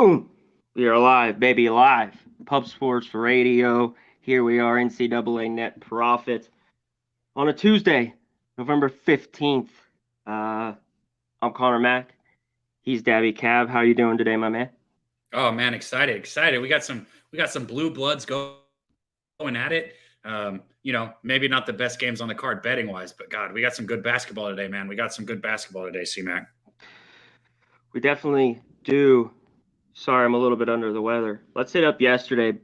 Boom! We are live, baby, live. Pub Sports for Radio. Here we are, NCAA Net Profit. On a Tuesday, November 15th. I'm Conor Mac. He's Daby Cab. How you doing today, my man? Oh man, excited. We got some blue bloods going at it. Maybe not the best games on the card betting wise, but God, we got some good basketball today, man. We got some good basketball today, C-Mac. We definitely do. Sorry, I'm a little bit under the weather. Let's hit up yesterday.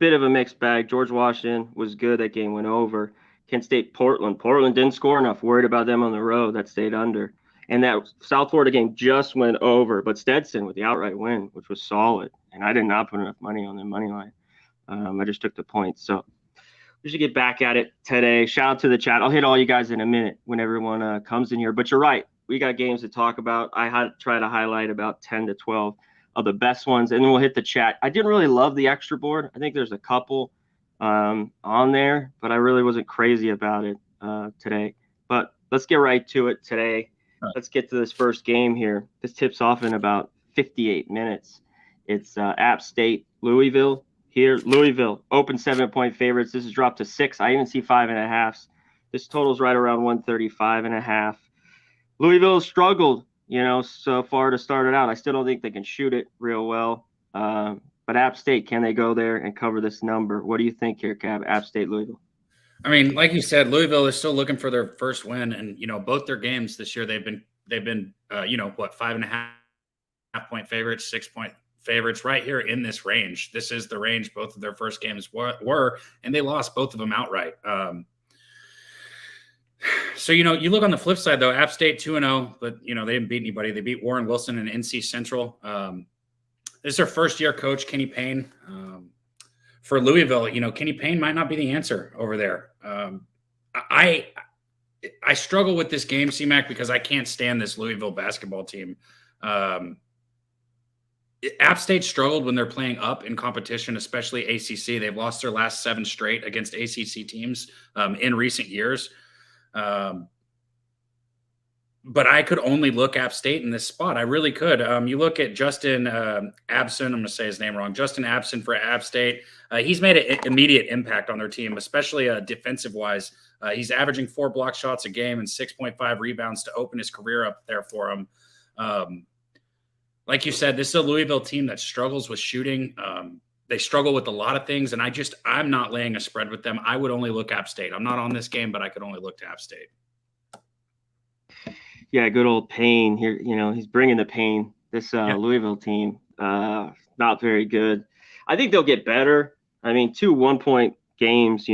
Bit of a mixed bag. George Washington was good. That game went over. Kent State, Portland. Portland didn't score enough. Worried about them on the road. That stayed under. And that South Florida game just went over. But Stetson with the outright win, which was solid. And I did not put enough money on the money line. I just took the points. So we should get back at it today. Shout out to the chat. I'll hit all you guys in a minute when everyone comes in here. But you're right. We got games to talk about. I try to highlight about 10 to 12 of the best ones, and then we'll hit the chat. I didn't really love the extra board. I think there's a couple on there, but I really wasn't crazy about it today. But let's get right to it today. Let's get to this first game here. This tips off in about 58 minutes. It's App State, Louisville. Here, Louisville, open 7-point favorites. This is dropped to 6. I even see 5.5. This total's right around 135.5. Louisville has struggled, so far to start it out. I still don't think they can shoot it real well. But App State, can they go there and cover this number? What do you think here, Cab? App State, Louisville. I mean, like you said, Louisville is still looking for their first win, and both their games this year they've been 5.5 point favorites, 6-point favorites, right here in this range. This is the range both of their first games were, and they lost both of them outright. So, you look on the flip side, though, App State 2-0, but, they didn't beat anybody. They beat Warren Wilson and NC Central. This is their first-year coach, Kenny Payne. For Louisville, Kenny Payne might not be the answer over there. I struggle with this game, C-Mac, because I can't stand this Louisville basketball team. App State struggled when they're playing up in competition, especially ACC. They've lost their last 7 straight against ACC teams in recent years. But I could only look App State in this spot. I really could. You look at Justin Abson. I'm going to say his name wrong. Justin Abson for App State. He's made an immediate impact on their team, especially defensive-wise. He's averaging 4 block shots a game and 6.5 rebounds to open his career up there for him. Like you said, this is a Louisville team that struggles with shooting. They struggle with a lot of things, and I'm not laying a spread with them. I would only look App State. I'm not on this game, but I could only look to App State. Yeah, good old Payne here. He's bringing the pain. This Louisville team, not very good. I think they'll get better. I mean, 2 1-point games,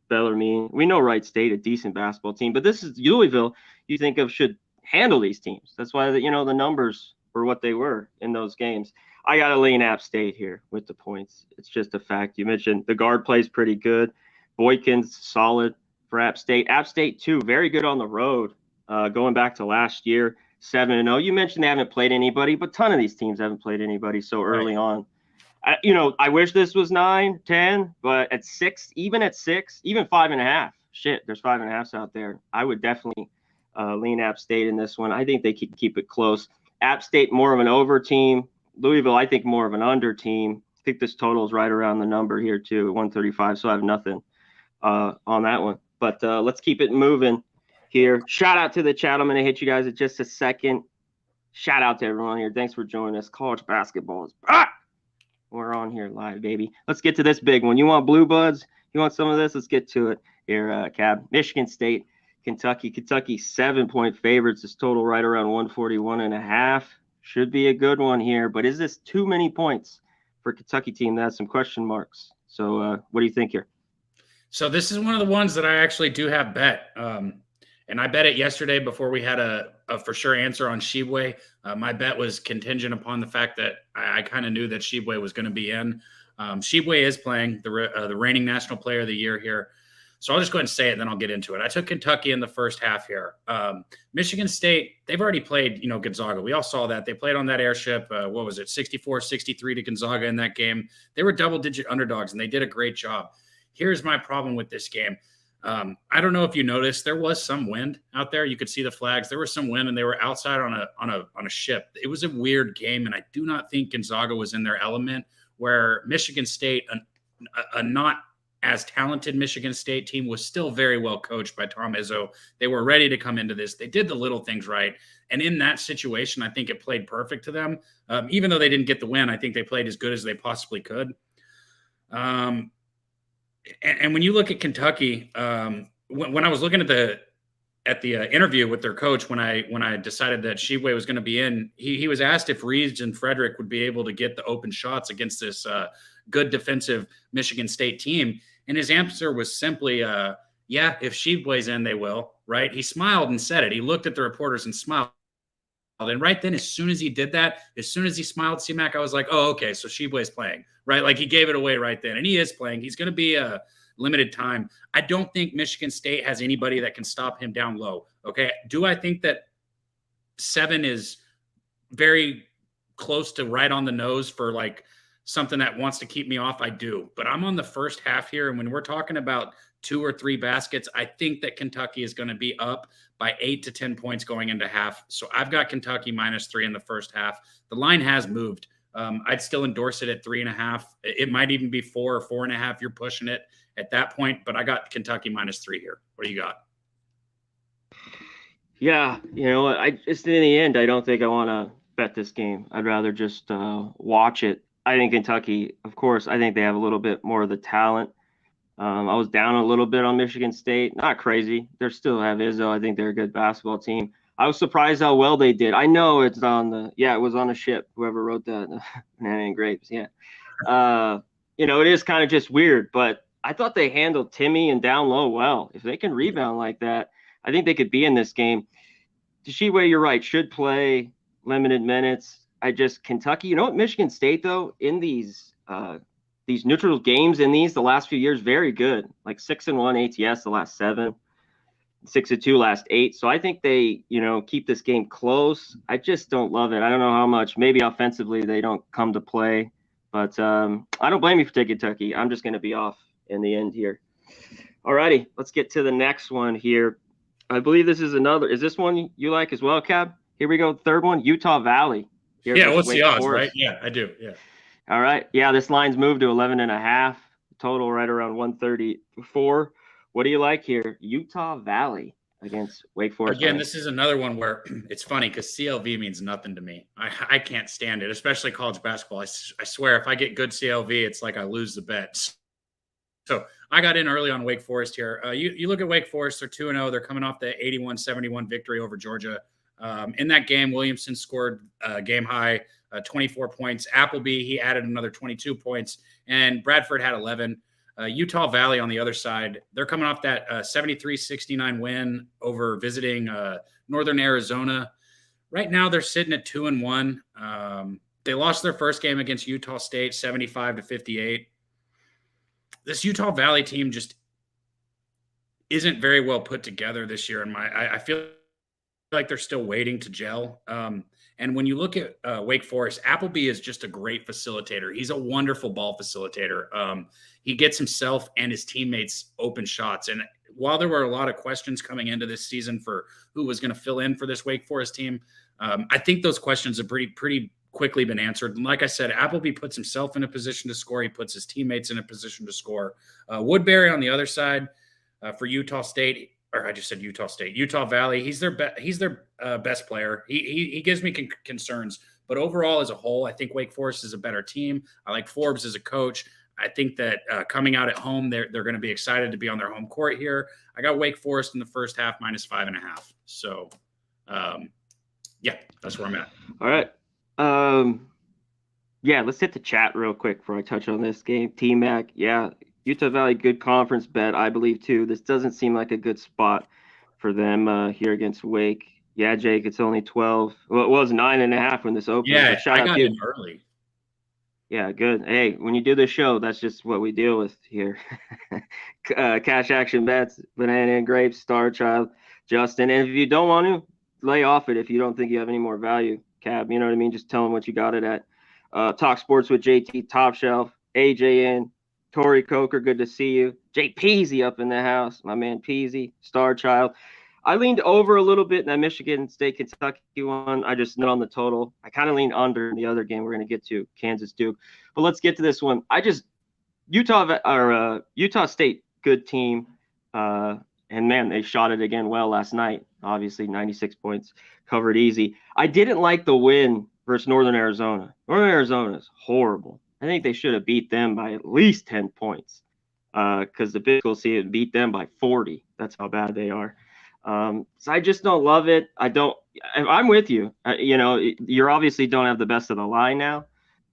Bellarmine. We know Wright State, a decent basketball team, but this is Louisville you think of should handle these teams. That's why, the numbers were what they were in those games. I got to lean App State here with the points. It's just a fact. You mentioned the guard plays pretty good. Boykin's solid for App State. App State, too, very good on the road. Going back to last year, 7-0. You mentioned they haven't played anybody, but a ton of these teams haven't played anybody so early on. I wish this was 9, 10, but at 6, even 5.5. Shit, there's 5.5s out there. I would definitely lean App State in this one. I think they can keep it close. App State, more of an over team. Louisville, I think, more of an under team. I think this total is right around the number here, too, 135, so I have nothing on that one. But let's keep it moving here. Shout out to the chat. I'm going to hit you guys in just a second. Shout out to everyone here. Thanks for joining us. College basketball is back. We're on here live, baby. Let's get to this big one. You want blue buds? You want some of this? Let's get to it here, Cab. Michigan State, Kentucky. Kentucky, 7-point favorites. This total right around 141.5. Should be a good one here, but is this too many points for Kentucky team? That has some question marks. So what do you think here? So this is one of the ones that I actually do have bet. And I bet it yesterday before we had a for sure answer on Shibwe. My bet was contingent upon the fact that I kind of knew that Shibwe was going to be in. Shibwe is playing the reigning national player of the year here. So I'll just go ahead and say it, and then I'll get into it. I took Kentucky in the first half here. Michigan State, they've already played, Gonzaga. We all saw that. They played on that airship. 64-63 to Gonzaga in that game. They were double-digit underdogs, and they did a great job. Here's my problem with this game. I don't know if you noticed, there was some wind out there. You could see the flags. There was some wind, and they were outside on a ship. It was a weird game, and I do not think Gonzaga was in their element. Where Michigan State, a not as talented Michigan State team, was still very well coached by Tom Izzo. They were ready to come into this. They did the little things right, and in that situation, I think it played perfect to them. Even though they didn't get the win, I think they played as good as they possibly could. And when you look at Kentucky, when I was looking at the interview with their coach, when I decided that Sheway was going to be in, he was asked if Reeves and Frederick would be able to get the open shots against this good defensive Michigan State team, and his answer was simply, "Yeah, if Sheway's in, they will." Right? He smiled and said it. He looked at the reporters and smiled. And right then, as soon as he did that, as soon as he smiled, C-Mac, I was like, oh, okay, so Sheway's playing, right? Like, he gave it away right then. And he is playing. He's going to be a limited time. I don't think Michigan State has anybody that can stop him down low, okay? Do I think that 7 is very close to right on the nose for, like, something that wants to keep me off? I do. But I'm on the first half here, and when we're talking about 2 or 3 baskets, I think that Kentucky is going to be up by 8 to 10 points going into half. So I've got Kentucky -3 in the first half. The line has moved. I'd still endorse it at 3.5. It might even be 4 or 4.5. You're pushing it at that point, but I got Kentucky -3 here. What do you got? Yeah, you know what? I just in the end, I don't think I want to bet this game. I'd rather just watch it. I think Kentucky, of course, I think they have a little bit more of the talent. I was down a little bit on Michigan State. Not crazy. They still have Izzo. I think they're a good basketball team. I was surprised how well they did. I know it's on it was on a ship. Whoever wrote that, Banana and Grapes. Yeah. It is kind of just weird, but I thought they handled Timmy and down low well. If they can rebound like that, I think they could be in this game. Sheway, you're right, should play limited minutes. Kentucky, you know what, Michigan State, though, in these neutral games the last few years, very good. Like 6-1 ATS the last 7, 6-2 last 8. So I think they, keep this game close. I just don't love it. I don't know how much. Maybe offensively they don't come to play, but I don't blame you for taking Kentucky. I'm just going to be off in the end here. All righty, let's get to the next one here. I believe this is another. Is this one you like as well, Cab? Here we go. Third one, Utah Valley. Yeah, what's the odds, right? Yeah, I do. Yeah. All right. Yeah, this line's moved to 11.5. Total right around 134. What do you like here? Utah Valley against Wake Forest. Again, this is another one where it's funny because CLV means nothing to me. I can't stand it, especially college basketball. I swear, if I get good CLV, it's like I lose the bet. So I got in early on Wake Forest here. You look at Wake Forest, they're 2-0. They're coming off the 81-71 victory over Georgia. In that game, Williamson scored game high 24 points. Appleby, he added another 22 points. And Bradford had 11. Utah Valley on the other side, they're coming off that 73-69 win over visiting Northern Arizona. Right now, they're sitting at 2-1. They lost their first game against Utah State, 75-58. This Utah Valley team just isn't very well put together this year. I feel like they're still waiting to gel. And when you look at Wake Forest, Appleby is just a great facilitator. He's a wonderful ball facilitator. He gets himself and his teammates open shots. And while there were a lot of questions coming into this season for who was going to fill in for this Wake Forest team, I think those questions have pretty quickly been answered. And like I said, Appleby puts himself in a position to score. He puts his teammates in a position to score. Woodbury on the other side for Utah State, or I just said Utah State, Utah Valley. He's their best player. He gives me concerns, but overall as a whole, I think Wake Forest is a better team. I like Forbes as a coach. I think that coming out at home, they're going to be excited to be on their home court here. I got Wake Forest in the first half -5.5. So, yeah, that's where I'm at. All right. Yeah, let's hit the chat real quick before I touch on this game. T-Mac, yeah, Utah Valley, good conference bet, I believe, too. This doesn't seem like a good spot for them here against Wake. Yeah, Jake, it's only 12. Well, it was 9.5 when this opened. Yeah, I got in early. Yeah, good. Hey, when you do the show, that's just what we deal with here. Cash action bets, Banana and Grapes, Star Child, Justin. And if you don't want to, lay off it if you don't think you have any more value, Cab. You know what I mean? Just tell them what you got it at. Talk Sports with JT, Top Shelf, AJN, Tori Coker, good to see you. Jake Peasy up in the house. My man Peasy, star child. I leaned over a little bit in that Michigan State Kentucky one. I just not on the total. I kind of leaned under in the other game we're going to get to, Kansas Duke. But let's get to this one. Utah State, good team. And man, they shot it again well last night. Obviously, 96 points, covered easy. I didn't like the win versus Northern Arizona. Northern Arizona is horrible. I think they should have beat them by at least 10 points because the Big School see it beat them by 40. That's how bad they are. So I just don't love it. I'm with you. You obviously don't have the best of the line now.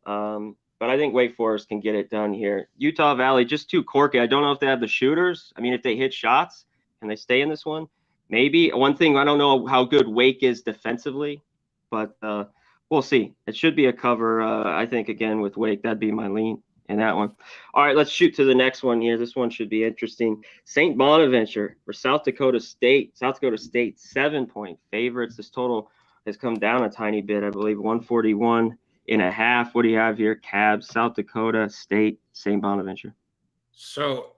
But I think Wake Forest can get it done here. Utah Valley, just too corky. I don't know if they have the shooters. I mean, if they hit shots, can they stay in this one? Maybe. One thing, I don't know how good Wake is defensively, but we'll see. It should be a cover, I think, again, with Wake. That'd be my lean in that one. All right, let's shoot to the next one here. This one should be interesting. St. Bonaventure for South Dakota State. South Dakota State, 7-point favorites. This total has come down a tiny bit, I believe, 141.5. What do you have here? Cab, South Dakota State, St. Bonaventure. So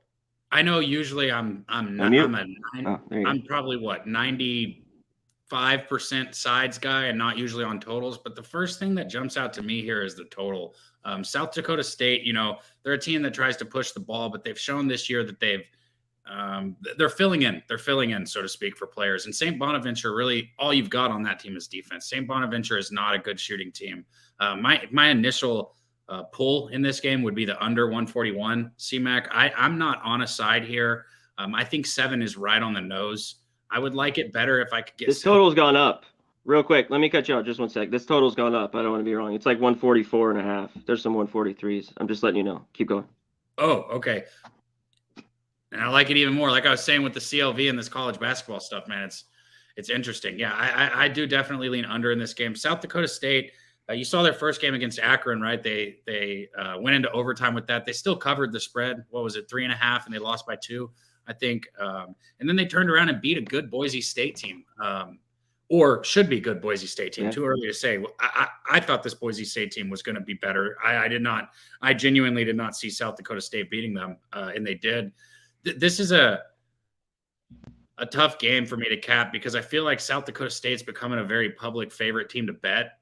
I know usually I'm probably 95% sides guy and not usually on totals. But the first thing that jumps out to me here is the total. South Dakota State, they're a team that tries to push the ball, but they've shown this year that they're filling in. They're filling in, so to speak, for players. And St. Bonaventure, really, all you've got on that team is defense. St. Bonaventure is not a good shooting team. My initial pull in this game would be the under 141. CMAC, I'm not on a side here. I think 7 is right on the nose. I would like it better if I could get. This total's gone up. Real quick, let me cut you out just one sec. This total's gone up. I don't want to be wrong. It's like 144.5. There's some 143s. I'm just letting you know. Keep going. Oh, okay. And I like it even more. Like I was saying with the CLV and this college basketball stuff, man, it's interesting. Yeah, I do definitely lean under in this game. South Dakota State, you saw their first game against Akron, right? They went into overtime with that. They still covered the spread. What was it, 3.5, and they lost by 2, I think. And then they turned around and beat a good Boise State team, or should be good Boise State team. Yeah. Too early to say. I thought this Boise State team was going to be better. I genuinely did not see South Dakota State beating them, and they did. This is a tough game for me to cap because I feel like South Dakota State's becoming a very public favorite team to bet.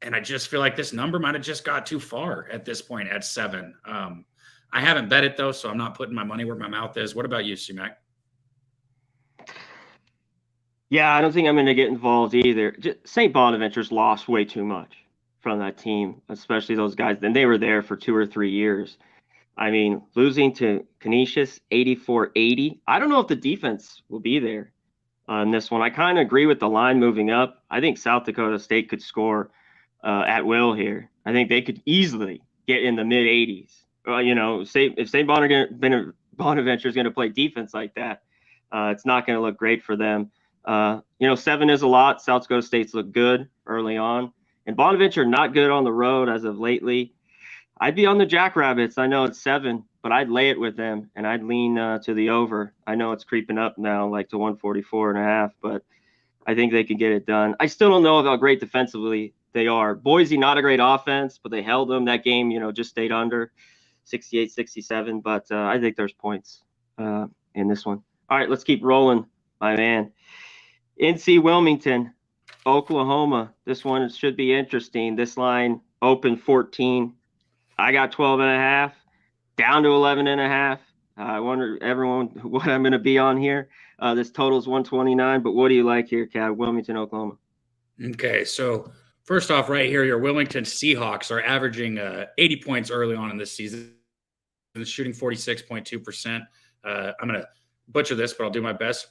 And I just feel like this number might have just got too far at this point at 7. I haven't bet it, though, so I'm not putting my money where my mouth is. What about you, C-Mac? Yeah, I don't think I'm going to get involved either. St. Bonaventure's lost way too much from that team, especially those guys. Then they were there for 2 or 3 years. I mean, losing to Canisius 84-80. I don't know if the defense will be there on this one. I kind of agree with the line moving up. I think South Dakota State could score at will here. I think they could easily get in the mid-80s. If St. Bonaventure is going to play defense like that, it's not going to look great for them. 7 is a lot. South Dakota State's look good early on. And Bonaventure not good on the road as of lately. I'd be on the Jackrabbits. I know it's 7, but I'd lay it with them, and I'd lean to the over. I know it's creeping up now, like to 144.5, but I think they could get it done. I still don't know how great defensively they are. Boise, not a great offense, but they held them. That game, just stayed under 68-67, but I think there's points in this one. All right, let's keep rolling, my man. NC Wilmington, Oklahoma. This one should be interesting. This line opened 14. I got 12.5, down to 11.5. I wonder everyone what I'm going to be on here. This total is 129, but what do you like here, Cab? Wilmington, Oklahoma. Okay, so first off, right here, your Wilmington Seahawks are averaging 80 points early on in this season. They're shooting 46.2%. I'm going to butcher this, but I'll do my best.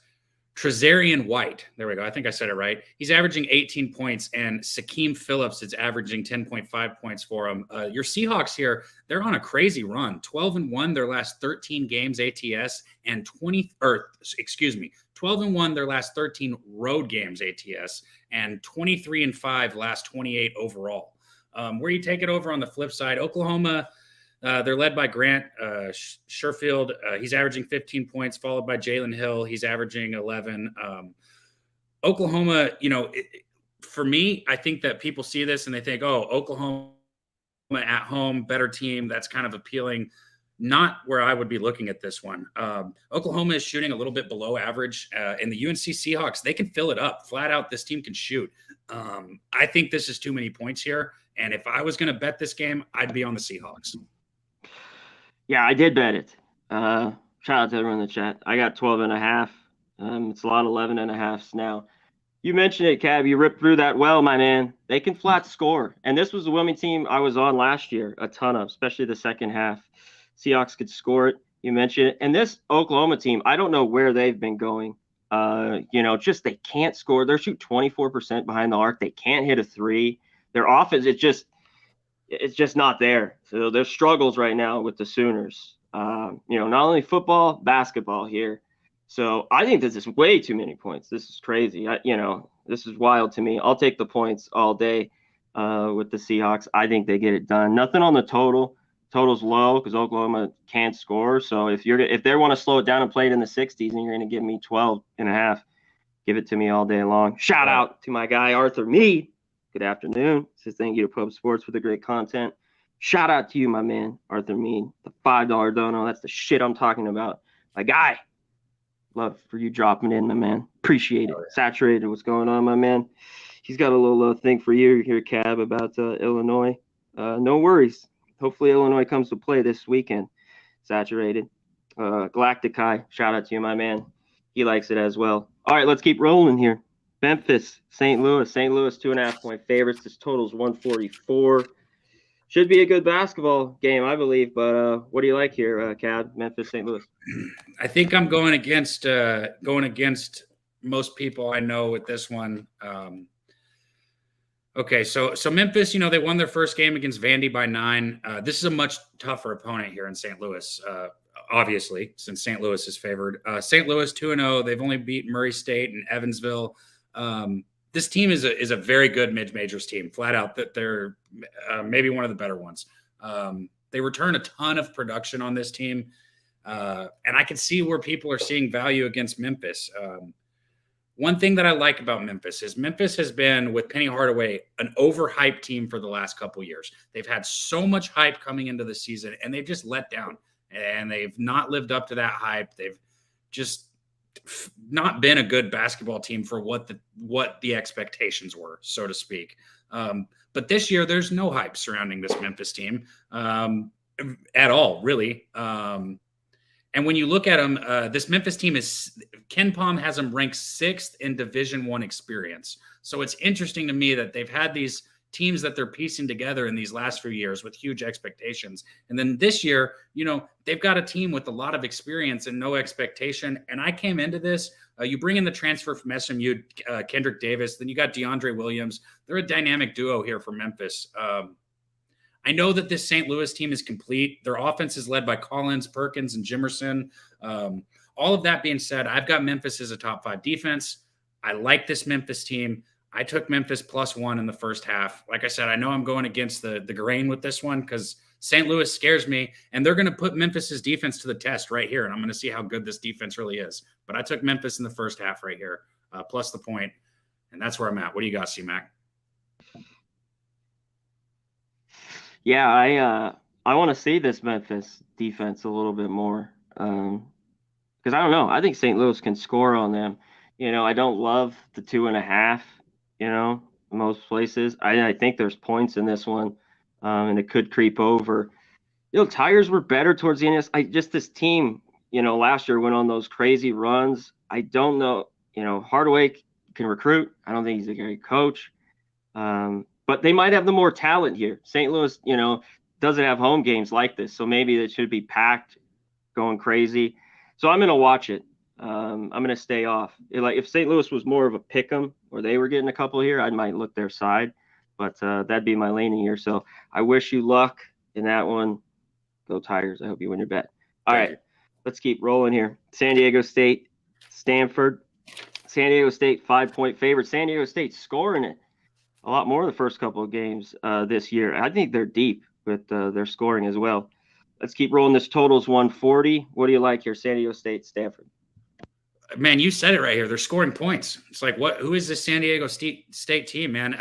Trezarian White, there we go. I think I said it right. He's averaging 18 points, and Sakeem Phillips is averaging 10.5 points for him. Your Seahawks here, they're on a crazy run. 12-1 their last 13 games ATS, and 12-1 their last 13 road games ATS, and 23-5 last 28 overall. Where you take it over on the flip side, Oklahoma. They're led by Grant Sherfield. He's averaging 15 points, followed by Jalen Hill. He's averaging 11. Oklahoma, for me, I think that people see this and they think, oh, Oklahoma at home, better team. That's kind of appealing. Not where I would be looking at this one. Oklahoma is shooting a little bit below average. And the UNC Seahawks, they can fill it up. Flat out, this team can shoot. I think this is too many points here. And if I was going to bet this game, I'd be on the Seahawks. Yeah, I did bet it. Shout out to everyone in the chat. I got 12.5. It's a lot of 11.5s now. You mentioned it, Cab. You ripped through that well, my man. They can flat score. And this was the Wilmington team I was on last year, a ton of, especially the second half. Seahawks could score it. You mentioned it. And this Oklahoma team, I don't know where they've been going. Just they can't score. They're shooting 24% behind the arc. They can't hit a three. Their offense, it's just not there. So there's struggles right now with the Sooners. Not only football, basketball here. So I think this is way too many points. This is crazy. This is wild to me. I'll take the points all day with the Seahawks. I think they get it done. Nothing on the total. Total's low because Oklahoma can't score. So if they want to slow it down and play it in the 60s and you're going to give me 12.5, give it to me all day long. Shout out to my guy, Arthur Mead. Good afternoon. Says thank you to Pub Sports for the great content. Shout out to you, my man, Arthur Mead. The $5 dono. That's the shit I'm talking about. My guy. Love for you dropping in, my man. Appreciate it. Oh, yeah. Saturated. What's going on, my man? He's got a little thing for you here, Cab, about Illinois. No worries. Hopefully Illinois comes to play this weekend. Saturated. Galacticai. Shout out to you, my man. He likes it as well. All right, let's keep rolling here. Memphis, St. Louis. St. Louis, 2.5-point favorites. This total's 144. Should be a good basketball game, I believe. But what do you like here, Cab? Memphis, St. Louis. I think I'm going against most people I know with this one. Okay, so Memphis, they won their first game against Vandy by 9. This is a much tougher opponent here in St. Louis, obviously, since St. Louis is favored. St. Louis 2-0. They've only beat Murray State and Evansville. This team is a very good mid-majors team, flat out. That they're maybe one of the better ones. They return a ton of production on this team, and I can see where people are seeing value against Memphis. One thing that I like about Memphis is Memphis has been, with Penny Hardaway, an overhyped team for the last couple of years. They've had so much hype coming into the season, and they've just let down, and they've not lived up to that hype. They've just not been a good basketball team for what the expectations were, so to speak. But this year, there's no hype surrounding this Memphis team at all, really. And when you look at them, this Memphis team Ken Palm has them ranked 6th in Division I experience. So it's interesting to me that they've had these teams that they're piecing together in these last few years with huge expectations. And then this year, they've got a team with a lot of experience and no expectation. And I came into this, you bring in the transfer from SMU, Kendrick Davis, then you got DeAndre Williams. They're a dynamic duo here for Memphis. I know that this St. Louis team is complete. Their offense is led by Collins, Perkins, and Jimerson. All of that being said, I've got Memphis as a top 5 defense. I like this Memphis team. I took Memphis +1 in the first half. Like I said, I know I'm going against the grain with this one because St. Louis scares me, and they're going to put Memphis's defense to the test right here, and I'm going to see how good this defense really is. But I took Memphis in the first half right here, plus the point, and that's where I'm at. What do you got, C-Mac? Yeah, I want to see this Memphis defense a little bit more because I don't know. I think St. Louis can score on them. I don't love the 2.5. Most places. I think there's points in this one, and it could creep over. Tigers were better towards the end. This team, last year went on those crazy runs. I don't know. Hardaway can recruit. I don't think he's a great coach. But they might have the more talent here. St. Louis, doesn't have home games like this, so maybe it should be packed, going crazy. So I'm going to watch it. I'm going to stay off. If St. Louis was more of a pick 'em or they were getting a couple here, I might look their side. But that'd be my leaning here. So I wish you luck in that one. Go Tigers. I hope you win your bet. All right, let's keep rolling here. San Diego State, Stanford. San Diego State 5-point favorite. San Diego State scoring it a lot more the first couple of games this year. I think they're deep with their scoring as well. Let's keep rolling. This total's 140. What do you like here, San Diego State, Stanford? Man, you said it right here. They're scoring points. It's like, who is this San Diego State team, man?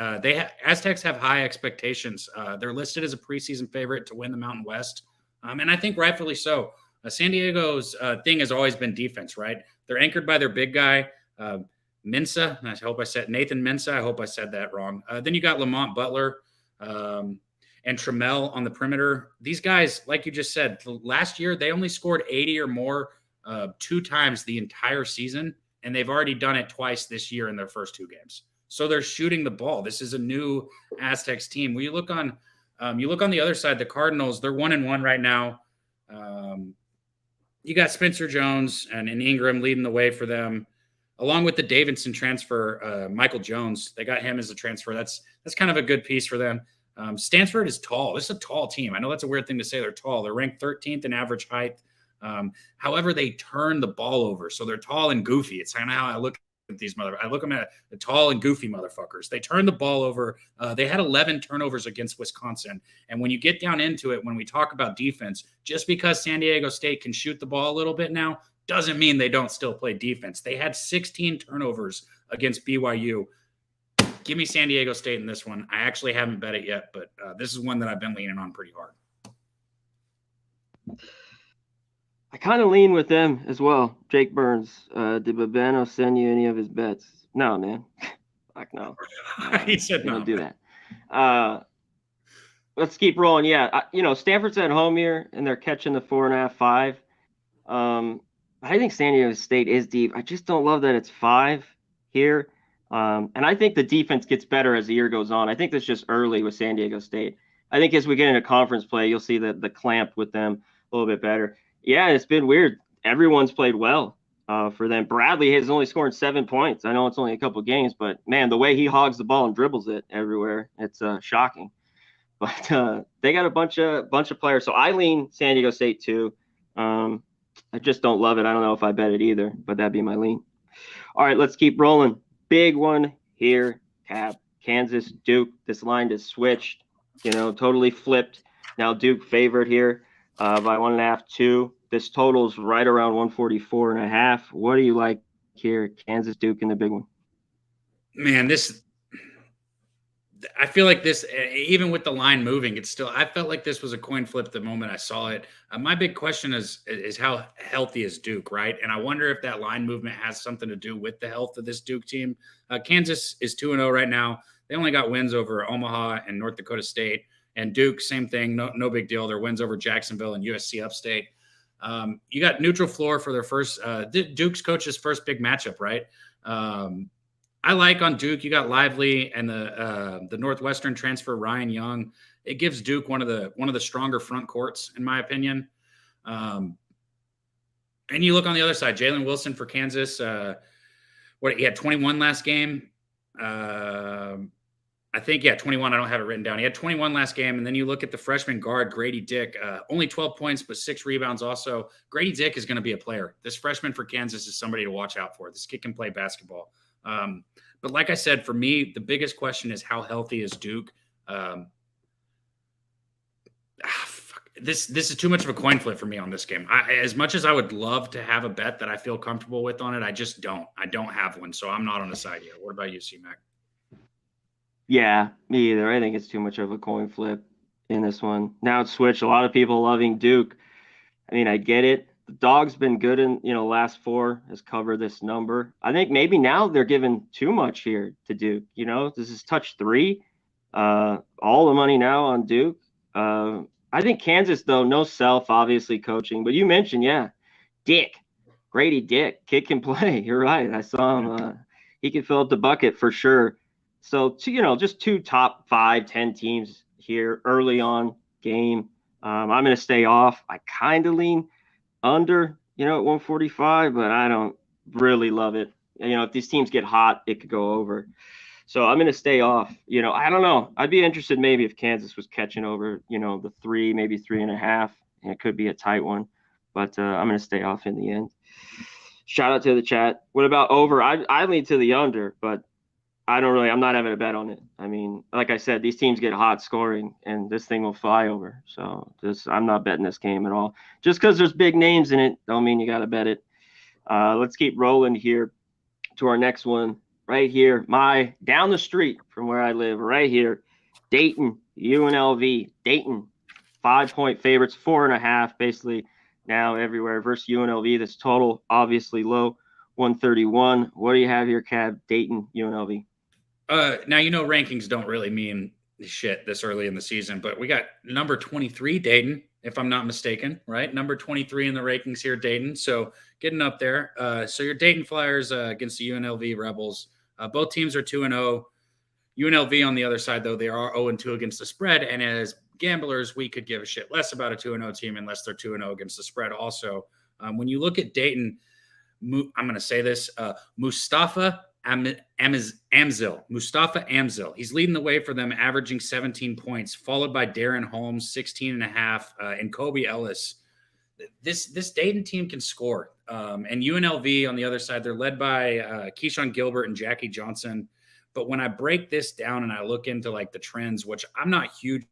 Aztecs have high expectations. They're listed as a preseason favorite to win the Mountain West, and I think rightfully so. San Diego's thing has always been defense, right? They're anchored by their big guy, Mensah. Nathan Mensah. I hope I said that wrong. Then you got Lamont Butler and Trammell on the perimeter. These guys, like you just said, last year they only scored 80 or more 2 times the entire season, and they've already done it twice this year in their first 2 games. So they're shooting the ball. This is a new Aztecs team. When you look on the other side, the Cardinals, they're 1-1 right now. You got Spencer Jones and Ingram leading the way for them, along with the Davidson transfer, Michael Jones. They got him as a transfer. That's kind of a good piece for them. Stanford is tall. This is a tall team. I know that's a weird thing to say. They're tall. They're ranked 13th in average height. However, they turn the ball over. So they're tall and goofy. It's kind of how I look at these I look at the tall and goofy motherfuckers. They turn the ball over. They had 11 turnovers against Wisconsin. And when you get down into it, when we talk about defense, just because San Diego State can shoot the ball a little bit now doesn't mean they don't still play defense. They had 16 turnovers against BYU. Give me San Diego State in this one. I actually haven't bet it yet, but this is one that I've been leaning on pretty hard. I kind of lean with them as well. Jake Burns. Did Babano send you any of his bets? No, man. Fuck no. He said no. Don't do that. Let's keep rolling. Yeah, Stanford's at home here, and they're catching the 4.5, 5. I think San Diego State is deep. I just don't love that it's 5 here. And I think the defense gets better as the year goes on. I think that's just early with San Diego State. I think as we get into conference play, you'll see the clamp with them a little bit better. Yeah, it's been weird. Everyone's played well for them. Bradley has only scored 7 points. I know it's only a couple games, but, man, the way he hogs the ball and dribbles it everywhere, it's shocking. But they got a bunch of players. So I lean San Diego State too. I just don't love it. I don't know if I bet it either, but that'd be my lean. All right, let's keep rolling. Big one here, Cab. Kansas, Duke. This line is switched, totally flipped. Now Duke favored here by 1.5, 2. This total's right around 144.5. What do you like here? Kansas, Duke in the big one. Man, I feel like this, even with the line moving, I felt like this was a coin flip the moment I saw it. My big question is how healthy is Duke, right? And I wonder if that line movement has something to do with the health of this Duke team. Kansas is 2-0 right now. They only got wins over Omaha and North Dakota State. And Duke, same thing, no big deal. Their wins over Jacksonville and USC Upstate. You got neutral floor for their first Duke's coach's first big matchup, right? I like on Duke, you got Lively and the Northwestern transfer Ryan Young. It gives Duke one of the stronger front courts, in my opinion. And you look on the other side, Jalen Wilson for Kansas. He had 21 last game. I think, 21. I don't have it written down. He had 21 last game. And then you look at the freshman guard, Grady Dick, only 12 points, but 6 rebounds also. Grady Dick is going to be a player. This freshman for Kansas is somebody to watch out for. This kid can play basketball. But like I said, for me, the biggest question is how healthy is Duke? This is too much of a coin flip for me on this game. As much as I would love to have a bet that I feel comfortable with on it, I just don't. I don't have one, so I'm not on the side yet. What about you, C-Mac? Yeah, me either. I think it's too much of a coin flip in this one. Now it's switched. A lot of people loving Duke. I mean, I get it. The dog's been good in, last 4 has covered this number. I think maybe now they're giving too much here to Duke. This is touch 3. All the money now on Duke. I think Kansas, though, no Self, obviously coaching. But you mentioned, Dick, Grady Dick, kid can play. You're right. I saw him. He can fill up the bucket for sure. So, just 2 top 5, 10 teams here early on game. I'm going to stay off. I kind of lean under, at 145, but I don't really love it. If these teams get hot, it could go over. So I'm going to stay off. I don't know. I'd be interested maybe if Kansas was catching over, the 3, maybe 3.5. And it could be a tight one. But I'm going to stay off in the end. Shout out to the chat. What about over? I lean to the under, but I'm not having a bet on it. I mean, like I said, these teams get hot scoring and this thing will fly over. So I'm not betting this game at all. Just because there's big names in it, don't mean you got to bet it. Let's keep rolling here to our next one right here. My down the street from where I live, right here, Dayton, UNLV. Dayton, 5-point favorites, 4.5, basically now everywhere versus UNLV. This total obviously low, 131. What do you have here, Cab? Dayton, UNLV. Now, rankings don't really mean shit this early in the season, but we got number 23, Dayton, if I'm not mistaken, right? Number 23 in the rankings here, Dayton. So getting up there. So your Dayton Flyers against the UNLV Rebels. Both teams are 2-0. UNLV on the other side, though, they are 0-2 against the spread. And as gamblers, we could give a shit less about a 2-0 team unless they're 2-0 against the spread also. When you look at Dayton, I'm going to say this, Mustafa Amzil. He's leading the way for them, averaging 17 points, followed by Darren Holmes, 16.5, and Kobe Ellis. This Dayton team can score. And UNLV on the other side, they're led by Keyshawn Gilbert and Jackie Johnson. But when I break this down and I look into like the trends, which I'm not huge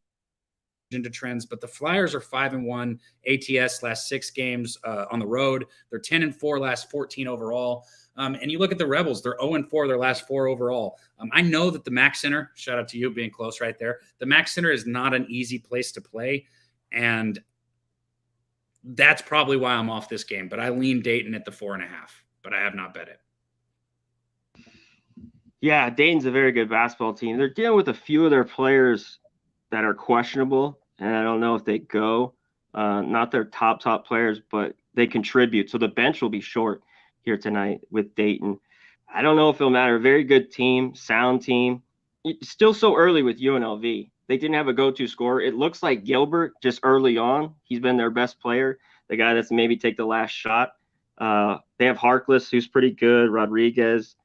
into trends, but the Flyers are 5-1 ATS last 6 games on the road. They're 10-4 last 14 overall. And you look at the Rebels, they're 0-4 their last 4 overall. I know that the Mac Center, shout out to you being close right there, the Mac Center is not an easy place to play. And that's probably why I'm off this game. But I lean Dayton at the 4.5, but I have not bet it. Yeah, Dayton's a very good basketball team. They're dealing with a few of their players that are questionable, and I don't know if they go. Not their top players, but they contribute. So the bench will be short here tonight with Dayton. I don't know if it'll matter. Very good team, sound team. It's still so early with UNLV. They didn't have a go-to scorer. It looks like Gilbert just early on. He's been their best player, the guy that's maybe take the last shot. They have Harkless, who's pretty good, Rodriguez.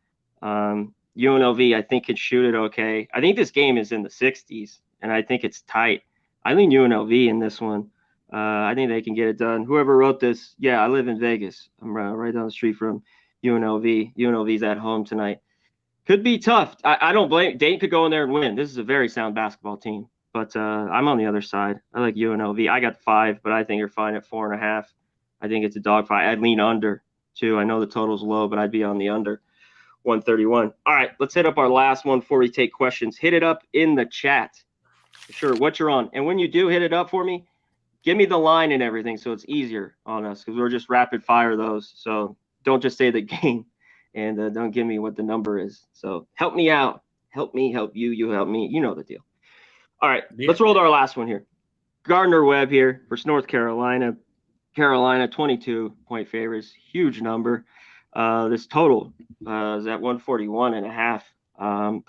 UNLV, I think, can shoot it okay. I think this game is in the 60s, and I think it's tight. I lean UNLV in this one. I think they can get it done. Whoever wrote this, yeah, I live in Vegas. I'm right down the street from UNLV. UNLV's at home tonight. Could be tough. I don't blame. Dayton could go in there and win. This is a very sound basketball team. But I'm on the other side. I like UNLV. I got 5, but I think you're fine at 4.5. I think it's a dog fight. I'd lean under, too. I know the total's low, but I'd be on the under. 131. All right, let's hit up our last one before we take questions. Hit it up in the chat. Sure, what you're on. And when you do hit it up for me, give me the line and everything so it's easier on us because we're just rapid fire those. So don't just say the game and don't give me what the number is. So help me out. Help me, help you, you help me. You know the deal. All right, Let's roll to our last one here. Gardner-Webb here versus North Carolina. Carolina, 22-point favorites. Huge number. This total is at 141.5. I'm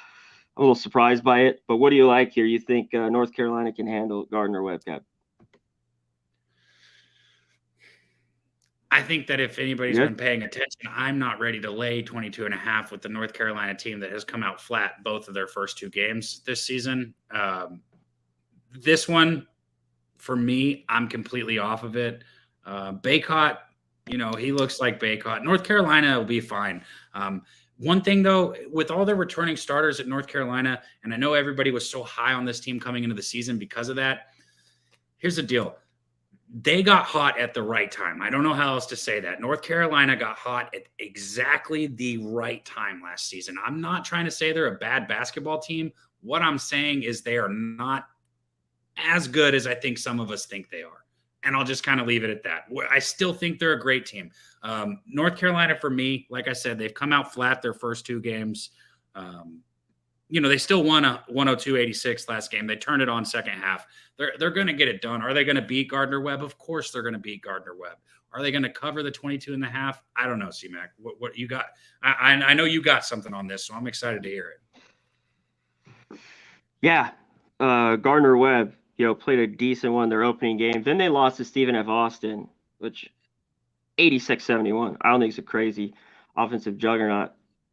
a little surprised by it, but what do you like here? You think North Carolina can handle Gardner-Webb, Cap? I think that if anybody's been paying attention, I'm not ready to lay 22.5 with the North Carolina team that has come out flat both of their first 2 games this season. This one, for me, I'm completely off of it. Baycott, he looks like Baycott. North Carolina will be fine. One thing, though, with all their returning starters at North Carolina, and I know everybody was so high on this team coming into the season because of that, here's the deal. They got hot at the right time. I don't know how else to say that. North Carolina got hot at exactly the right time last season. I'm not trying to say they're a bad basketball team. What I'm saying is they are not as good as I think some of us think they are. And I'll just kind of leave it at that. I still think they're a great team. North Carolina, for me, like I said, they've come out flat their first 2 games. They still won a 102-86 last game. They turned it on second half. They're going to get it done. Are they going to beat Gardner-Webb? Of course they're going to beat Gardner-Webb. Are they going to cover the 22.5? I don't know, C-Mac. What you got? I know you got something on this, so I'm excited to hear it. Yeah. Gardner-Webb, played a decent one their opening game. Then they lost to Stephen F. Austin, which 86-71. I don't think it's a crazy offensive juggernaut.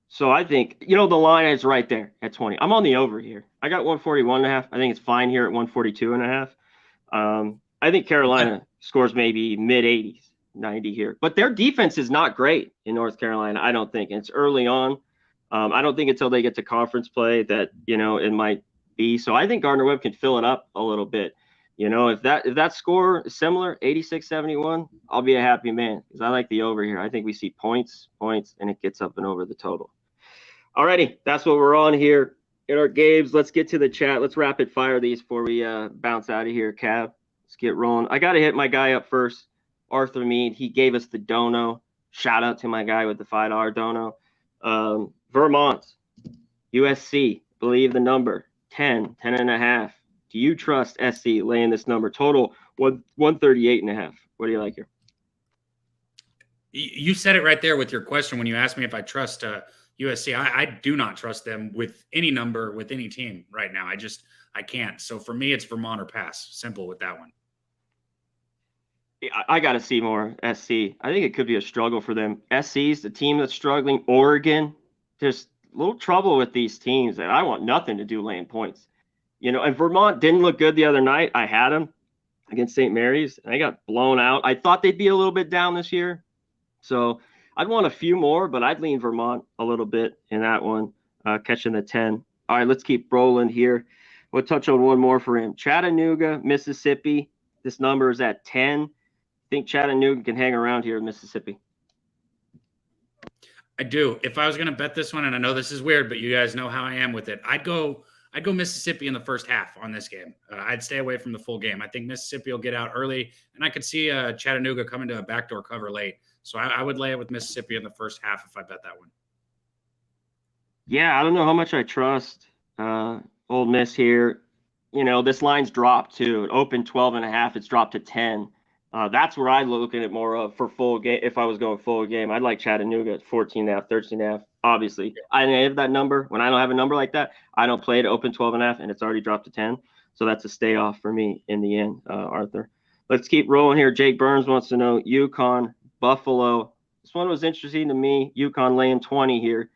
So I think, the line is right there at 20. I'm on the over here. I got 141.5. I think it's fine here at 142.5. I think Carolina scores maybe mid-80s, 90 here. But their defense is not great in North Carolina, I don't think. And it's early on. I don't think until they get to conference play that, it might be. So I think Gardner-Webb can fill it up a little bit. You know, if that score is similar, 86-71, I'll be a happy man because I like the over here. I think we see points, and it gets up and over the total. Alrighty, that's what we're on here in our games. Let's get to the chat. Let's rapid fire these before we bounce out of here, Cab. Let's get rolling. I got to hit my guy up first, Arthur Mead. He gave us the dono. Shout out to my guy with the $5 dono. Vermont, USC, believe the number, 10.5. Do you trust SC laying this number? Total 138.5. What do you like here? You said it right there with your question when you asked me if I trust USC. I do not trust them with any number, with any team right now. I can't. So for me, it's Vermont or pass. Simple with that one. I got to see more SC. I think it could be a struggle for them. SC's the team that's struggling. Oregon, just a little trouble with these teams, and I want nothing to do laying points. You know, and Vermont didn't look good the other night. I had them against St. Mary's, and they got blown out. I thought they'd be a little bit down this year. So I'd want a few more, but I'd lean Vermont a little bit in that one, catching the 10. All right, let's keep rolling here. We'll touch on one more for him. Chattanooga, Mississippi. This number is at 10. I think Chattanooga can hang around here in Mississippi. I do. If I was going to bet this one, and I know this is weird, but you guys know how I am with it, I'd go Mississippi in the first half on this game. I'd stay away from the full game. I think Mississippi will get out early, and I could see Chattanooga coming to a backdoor cover late. So I would lay it with Mississippi in the first half if I bet that one. Yeah, I don't know how much I trust Ole Miss here. You know, this line's dropped too. It opened 12.5. It's dropped to 10. That's where I look at it more of for full game. If I was going full game, I'd like Chattanooga at 14.5, 13.5. Obviously, I have that number. When I don't have a number like that, I don't play it open 12.5, and it's already dropped to 10. So that's a stay off for me in the end, Arthur. Let's keep rolling here. Jake Burns wants to know UConn, Buffalo. This one was interesting to me. UConn laying 20 here.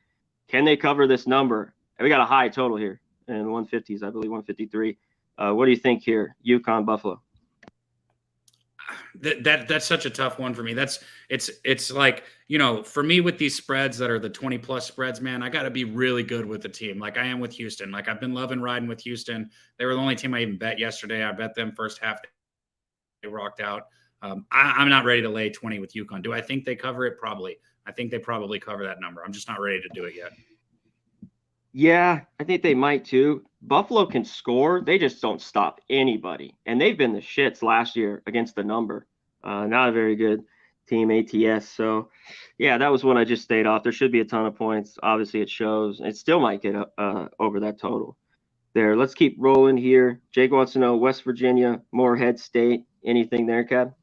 Can they cover this number? We got a high total here in 150s, I believe 153. What do you think here? UConn, Buffalo. That's such a tough one for me. It's like, you know, for me with these spreads that are the 20 plus spreads, man, I got to be really good with the team. Like I am with Houston. Like I've been loving riding with Houston. They were the only team I even bet yesterday. I bet them first half. They rocked out. I'm not ready to lay 20 with UConn. Do I think they cover it? Probably. I think they probably cover that number. I'm just not ready to do it yet. Yeah, I think they might too. Buffalo can score. They just don't stop anybody. And they've been the shits last year against the number. Not a very good team, ATS. So, yeah, that was one I just stayed off. There should be a ton of points. Obviously, it shows. It still might get over that total there. Let's keep rolling here. Jake wants to know West Virginia, Morehead State. Anything there, Cab?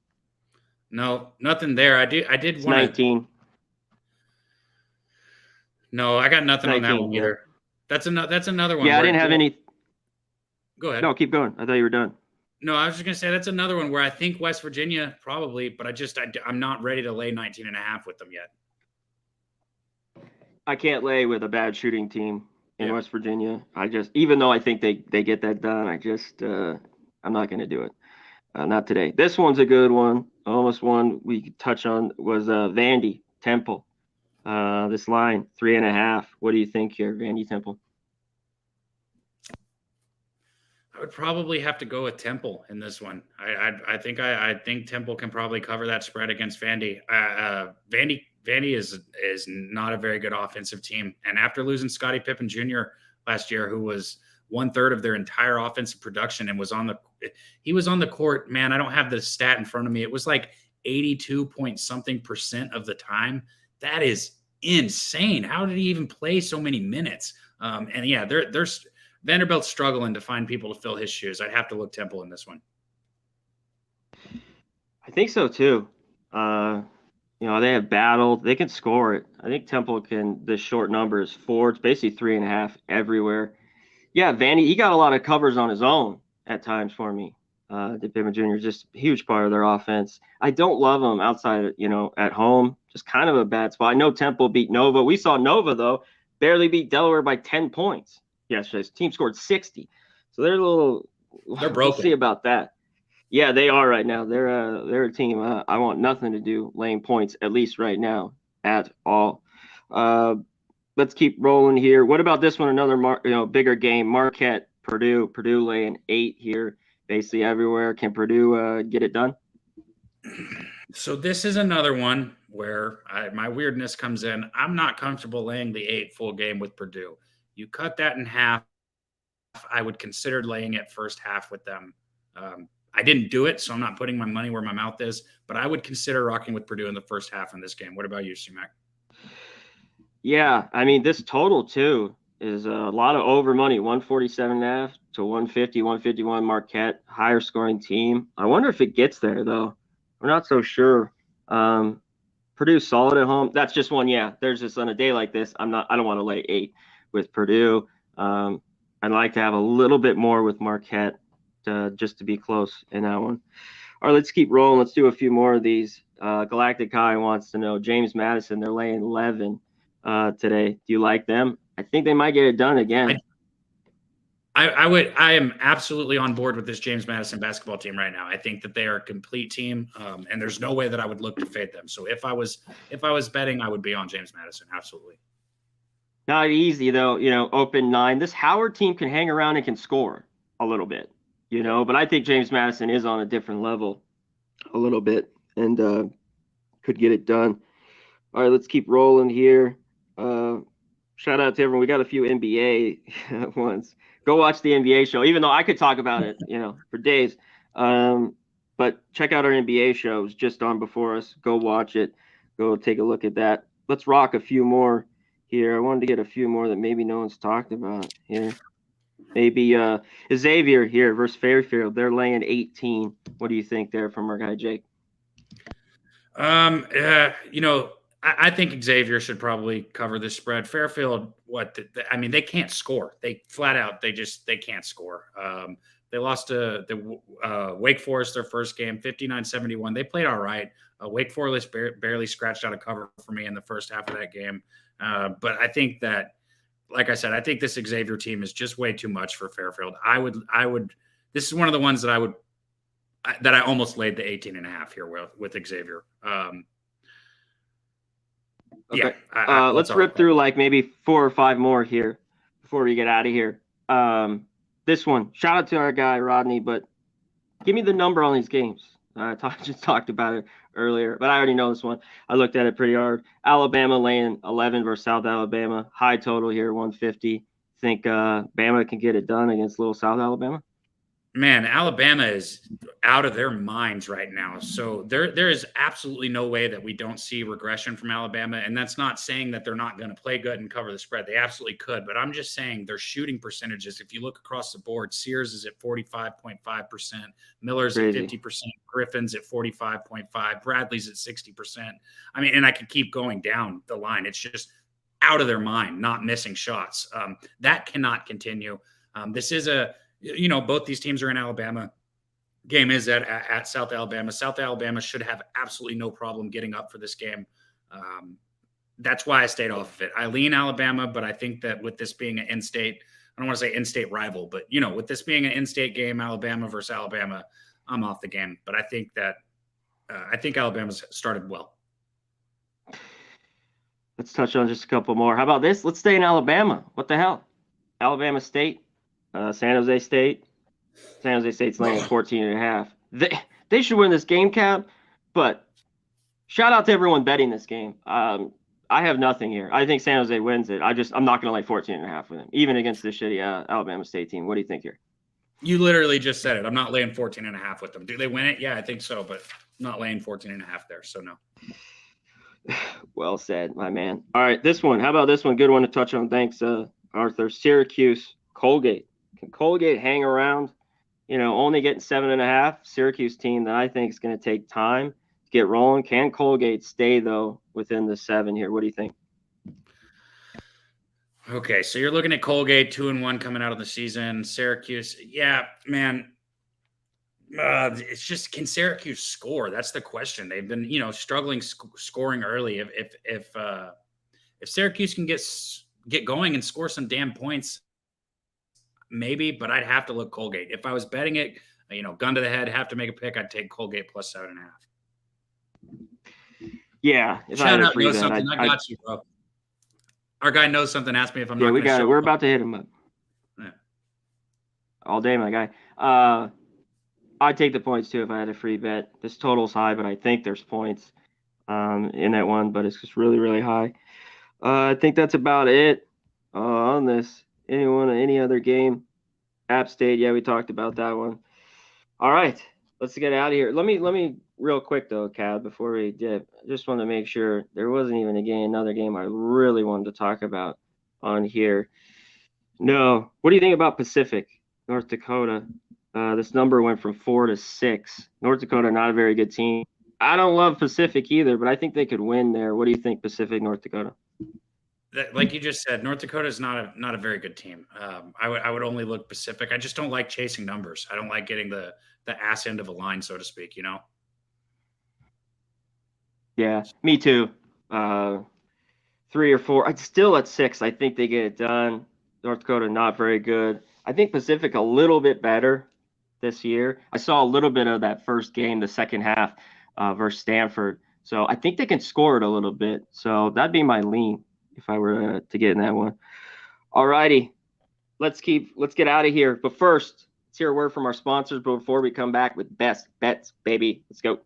No, nothing there. I did it's want 19. No, I got nothing 19, on that one either. Yeah. That's another one. Yeah, I didn't have any. Go ahead. No, keep going. I thought you were done. No, I was just going to say that's another one where I think West Virginia probably, but I'm not ready to lay 19.5 with them yet. I can't lay with a bad shooting team in West Virginia. Even though I think they get that done, I'm not going to do it. Not today. This one's a good one. Almost one we could touch on was Vandy, Temple. This line, 3.5. What do you think here, Vandy, Temple? I would probably have to go with Temple in this one. I think Temple can probably cover that spread against Vandy. Vandy is not a very good offensive team, and after losing Scottie Pippen Jr. last year, who was 1/3 of their entire offensive production and was on the court, man, I don't have the stat in front of me. It was like 82-point-something% of the time. That is insane. How did he even play so many minutes? And yeah, there's Vanderbilt's struggling to find people to fill his shoes. I'd have to look Temple in this one. I think so too. They have battled. They can score it. I think Temple can. The short number is 4. It's basically 3.5 everywhere. Yeah, Vandy, he got a lot of covers on his own at times for me. Pippen Jr. is just a huge part of their offense. I don't love them outside, at home. Just kind of a bad spot. I know Temple beat Nova. We saw Nova, though, barely beat Delaware by 10 points yesterday. His team scored 60. So they're broken. We'll see about that. Yeah, they are right now. They're a team I want nothing to do laying points, at least right now, at all. Let's keep rolling here. What about this one? Another bigger game. Marquette, Purdue laying 8 here. basically everywhere. Can Purdue get it done? So this is another one where my weirdness comes in. I'm not comfortable laying the 8 full game with Purdue. You cut that in half, I would consider laying it first half with them. I didn't do it, so I'm not putting my money where my mouth is, but I would consider rocking with Purdue in the first half in this game. What about you, C-Mac? Yeah, I mean, this total too is a lot of over money, 147.5 to 150, 151. Marquette, higher scoring team. I wonder if it gets there though. We're not so sure. Purdue solid at home. That's just one. Yeah, there's just on a day like this. I don't want to lay 8 with Purdue. I'd like to have a little bit more with Marquette just to be close in that one. All right, let's keep rolling. Let's do a few more of these. Galactic High wants to know James Madison. They're laying 11 today. Do you like them? I think they might get it done again. I am absolutely on board with this James Madison basketball team right now. I think that they are a complete team, and there's no way that I would look to fade them. So if I was betting, I would be on James Madison. Absolutely. Not easy though, open 9. This Howard team can hang around and can score a little bit, but I think James Madison is on a different level a little bit and could get it done. All right, let's keep rolling here. Shout out to everyone. We got a few NBA ones. Go watch the NBA show, even though I could talk about it, for days. But check out our NBA shows just on before us. Go watch it. Go take a look at that. Let's rock a few more here. I wanted to get a few more that maybe no one's talked about here. Maybe Xavier here versus Fairfield. They're laying 18. What do you think there from our guy Jake? I think Xavier should probably cover this spread. Fairfield, they can't score. They flat out, they can't score. They lost to the Wake Forest their first game, 59-71. They played all right. Wake Forest barely scratched out a cover for me in the first half of that game. But I think that, like I said, I think this Xavier team is just way too much for Fairfield. This is one of the ones that I almost laid the 18.5 here with Xavier. Okay. Yeah, let's rip through like maybe 4 or 5 more here before we get out of here. This one, shout out to our guy Rodney, but give me the number on these games. I just talked about it earlier, but I already know this one. I looked at it pretty hard. Alabama laying 11 versus South Alabama. High total here, 150. Think Bama can get it done against little South Alabama? Man, Alabama is out of their minds right now. So there is absolutely no way that we don't see regression from Alabama. And that's not saying that they're not going to play good and cover the spread. They absolutely could. But I'm just saying their shooting percentages, if you look across the board, Sears is at 45.5%, Miller's at 50%, Griffin's at 45.5%, Bradley's at 60%. I mean, and I could keep going down the line. It's just out of their mind, not missing shots. That cannot continue. This is both these teams are in Alabama. Game is at South Alabama. South Alabama should have absolutely no problem getting up for this game. That's why I stayed off of it. I lean Alabama, but I think that with this being an in-state, I don't want to say in-state rival, but with this being an in-state game, Alabama versus Alabama, I'm off the game. But I think that Alabama's started well. Let's touch on just a couple more. How about this? Let's stay in Alabama. What the hell? Alabama State. San Jose State. San Jose State's laying 14.5. They should win this game, Cab. But shout out to everyone betting this game. I have nothing here. I think San Jose wins it. I'm not going to lay 14.5 with them, even against the shitty Alabama State team. What do you think here? You literally just said it. I'm not laying 14.5 with them. Do they win it? Yeah, I think so, but I'm not laying 14.5 there. So no. Well said, my man. All right, this one. How about this one? Good one to touch on. Thanks, Arthur. Syracuse, Colgate. Can Colgate hang around? Only getting 7.5. Syracuse team that I think is going to take time to get rolling. Can Colgate stay though within the 7 here? What do you think? Okay, so you're looking at Colgate 2-1 coming out of the season. Syracuse, yeah, man. It's just, can Syracuse score? That's the question. They've been, struggling scoring early. If Syracuse can get going and score some damn points, maybe, but I'd have to look Colgate. If I was betting it, gun to the head, have to make a pick, I'd take Colgate plus 7.5. Yeah. Shout out, know something. I got you, bro. Our guy knows something. Ask me if I'm not. Yeah, we got it. We're about to hit him up. Yeah. All day, my guy. I'd take the points too if I had a free bet. This total's high, but I think there's points in that one, but it's just really, really high. I think that's about it on this. Any other game? App State, yeah, we talked about that one. All right, let's get out of here. Let me real quick though, Cab, before we dip. I just want to make sure there wasn't even another game I really wanted to talk about on here. No. What do you think about Pacific, North Dakota? This number went from 4 to 6. North Dakota, not a very good team. I don't love Pacific either, but I think they could win there. What do you think, Pacific, North Dakota? Like you just said, North Dakota is not a very good team. I would only look Pacific. I just don't like chasing numbers. I don't like getting the ass end of a line, so to speak. Yeah, me too. 3 or 4. It's still at 6. I think they get it done. North Dakota not very good. I think Pacific a little bit better this year. I saw a little bit of that first game, the second half versus Stanford. So I think they can score it a little bit. So that'd be my lean if I were to get in that one. All righty. Let's get out of here. But first, let's hear a word from our sponsors before we come back with best bets, baby. Let's go.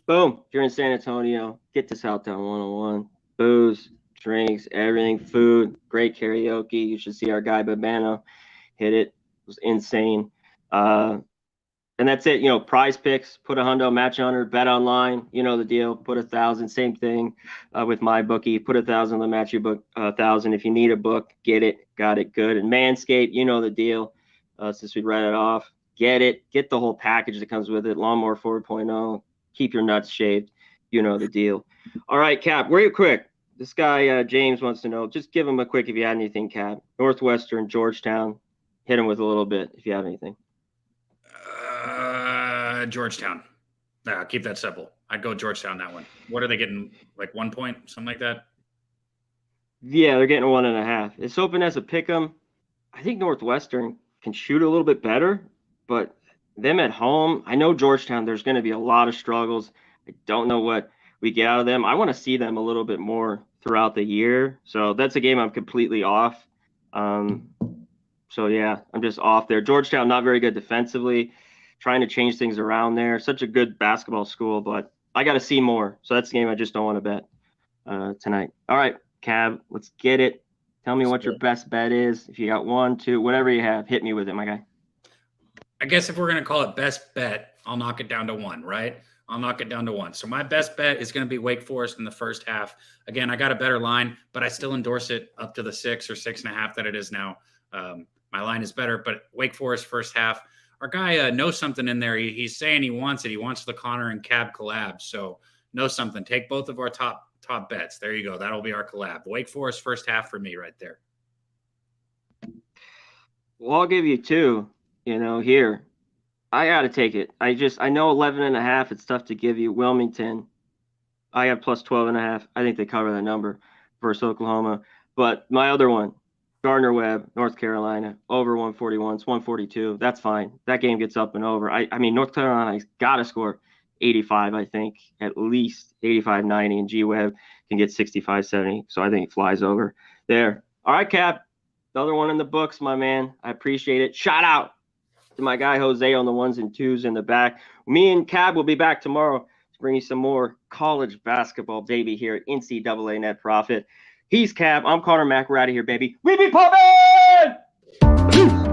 Boom. If you're in San Antonio, get to Southtown 101. Booze, drinks, everything, food, great karaoke. You should see our guy Babano hit it. It was insane. And that's it. Prize picks, put a hundo, match on bet online. You know the deal. Put 1,000. Same thing with my bookie. Put 1,000, they'll match you book 1,000. If you need a book, get it. Got it. Good. And Manscaped, you know the deal. Since we read it off, get it. Get the whole package that comes with it. Lawnmower 4.0. Keep your nuts shaved. You know the deal. All right, Cap, real quick. This guy, James, wants to know. Just give him a quick if you had anything, Cap. Northwestern, Georgetown. Hit him with a little bit if you have anything. Georgetown. Keep that simple. I'd go Georgetown that one. What are they getting? Like 1 point, something like that? Yeah, they're getting 1.5. It's open as a pick 'em. I think Northwestern can shoot a little bit better, but them at home, I know Georgetown, there's going to be a lot of struggles. I don't know what we get out of them. I want to see them a little bit more throughout the year. So that's a game I'm completely off. So, yeah, I'm just off there. Georgetown, not very good defensively, trying to change things around there. Such a good basketball school, but I got to see more. So that's the game I just don't want to bet tonight. All right, Cab, let's get it. Tell me what your best bet is. If you got 1, 2, whatever you have, hit me with it, my guy. I guess if we're going to call it best bet, I'll knock it down to 1, right? I'll knock it down to 1. So my best bet is going to be Wake Forest in the first half. Again, I got a better line, but I still endorse it up to the 6 or 6.5 that it is now. My line is better, but Wake Forest first half. Our guy knows something in there. He's saying he wants it. He wants the Conor and Cab collab. So know something. Take both of our top bets. There you go. That'll be our collab. Wake Forest first half for me right there. Well, I'll give you 2. Here, I got to take it. I know 11.5. It's tough to give you. Wilmington, I have plus 12.5. I think they cover that number versus Oklahoma. But my other one, Gardner-Webb, North Carolina, over 141. It's 142. That's fine. That game gets up and over. I mean, North Carolina's got to score 85, I think, at least 85, 90, and G-Webb can get 65, 70. So I think it flies over there. All right, Cap. Another one in the books, my man. I appreciate it. Shout out to my guy Jose on the 1s and 2s in the back. Me and Cab will be back tomorrow to bring you some more college basketball, baby, here at NCAA Net Profit. He's Cab. I'm Conor Mac. We're out of here, baby. We be pumping!